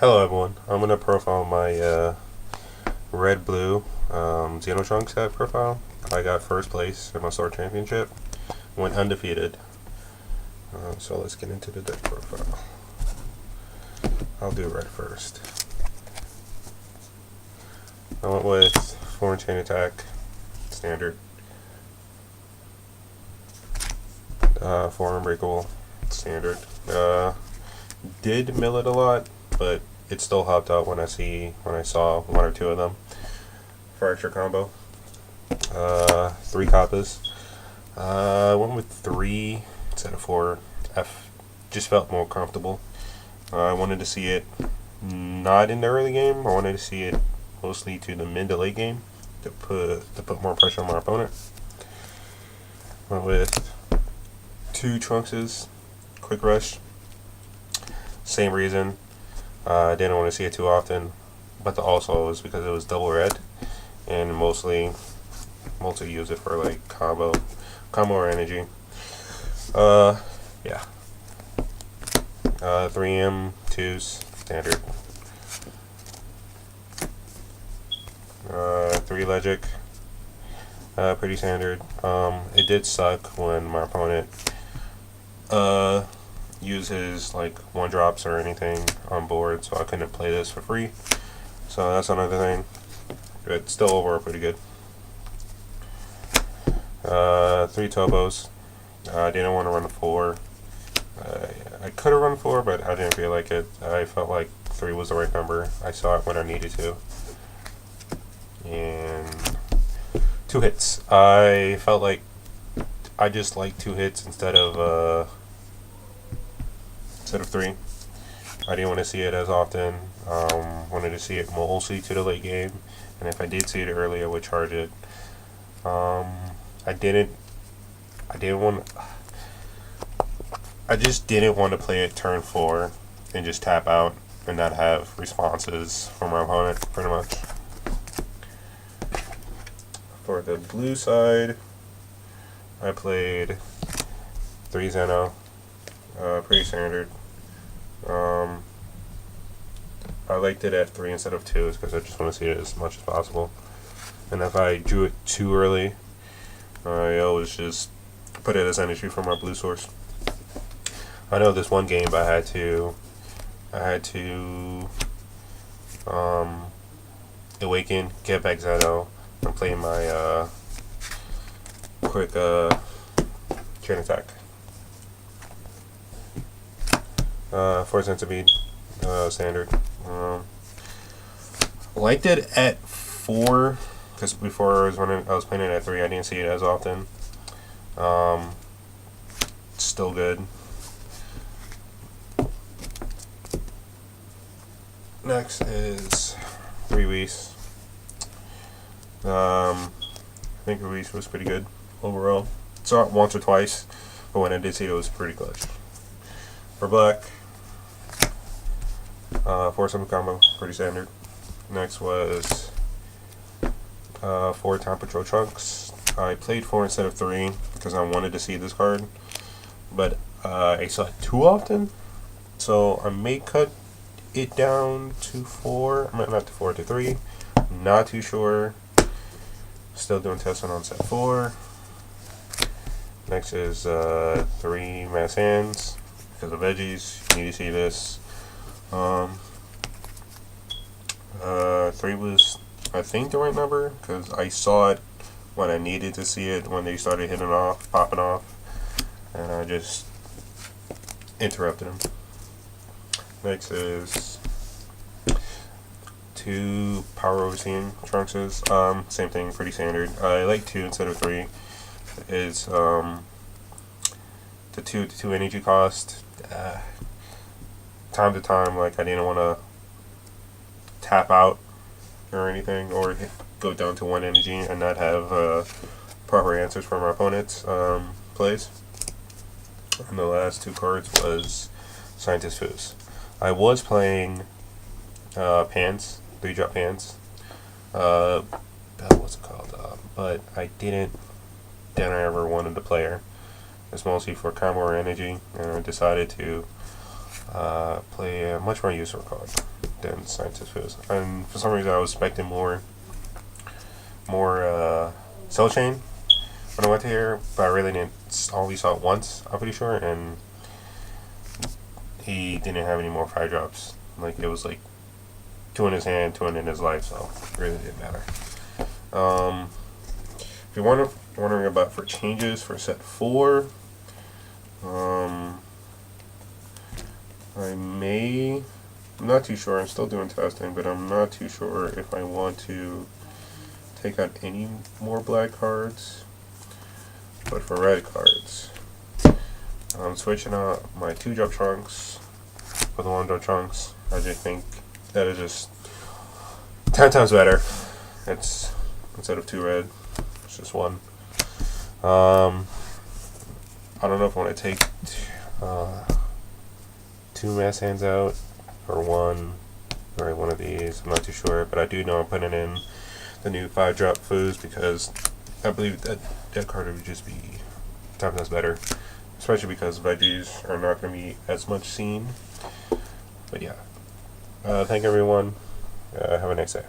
Hello everyone, I'm going to profile my red-blue Xeno Trunks set profile. I got first place in my Sword Championship, went undefeated. So let's get into the deck profile. I'll do red first. I went with 4 chain attack, standard. 4 unbreakable, standard. Did mill it a lot, but it still helped out when I saw 1 or 2 of them for extra combo. 3 kappas. I went with 3 instead of 4. Just felt more comfortable. I wanted to see it not in the early game. I wanted to see it mostly to the mid to late game to put more pressure on my opponent. Went with 2 Trunkses, quick rush. Same reason. I didn't want to see it too often, but also was because it was double red, and mostly use it for like combo or energy. Yeah. 3M 2s standard. 3 Legic, pretty standard. It did suck when my opponent uses like 1-drops or anything on board, so I couldn't play this for free. So that's another thing. But still overall pretty good. 3 Tobos. I didn't want to run a 4. I could have run 4, but I didn't feel like it. I felt like 3 was the right number. I saw it when I needed to. And 2 hits. I felt like I just like 2 hits instead of 3. I didn't want to see it as often. Wanted to see it mostly to the late game, and if I did see it early, I would charge it. I just didn't want to play it turn 4 and just tap out and not have responses from my opponent, pretty much. For the blue side, I played 3 Xeno, pretty standard. I liked it at 3 instead of 2 because I just want to see it as much as possible. And if I drew it too early, I always just put it as energy from my blue source. I know this one game I had to awaken, get back Xeno, and play my quick chain attack. 4 Centipede, standard. Liked it at 4 because before I was playing it at 3, I didn't see it as often. Still good. Next is 3 Whis. I think Whis was pretty good overall. Saw it once or twice, but when I did see it, it was pretty clutch. For black, 4 summon combo, pretty standard. Next was 4 Time Patrol Trunks. I played 4 instead of 3 because I wanted to see this card, but I saw it too often, so I may cut it down to 4. Not to 4, to 3. Not too sure. Still doing testing on set 4. Next is 3 Mass Hands because of Veggies. You need to see this. 3 was, I think, the right number because I saw it when I needed to see it when they started popping off, and I just interrupted them. Next is 2 Power Overseeing Trunkses. Same thing, pretty standard. I like 2 instead of 3. Is the 2 energy cost. Time to time, like I didn't want to tap out or anything, or go down to 1 energy and not have proper answers from our opponent's plays. And the last 2 cards was Scientist Foos. I was playing Pants, 3-drop Pants. What's it called? But I didn't. Then I ever wanted to play her. It's mostly for combo or energy, and I decided to play a much more useful card than Scientist Foods. And for some reason, I was expecting more Cell Chain when I went to here, but I really didn't. Only saw it once, I'm pretty sure, and he didn't have any more 5-drops. Like, it was like 2 in his hand, 2 in his life, so it really didn't matter. If you're wondering about for changes for set 4, I'm not too sure, I'm still doing testing, but I'm not too sure if I want to take out any more black cards. But for red cards, I'm switching out my 2-drop Trunks for the 1-drop Trunks. I just think that is just 10 times better. It's instead of 2 red, it's just 1. I don't know if I want to take 2 mass hands out or 1 of these. I'm not too sure, but I do know I'm putting in the new 5-drop Foos because I believe that card would just be 10 times better, especially because Veggies are not going to be as much seen. But yeah, thank everyone. Have a nice day.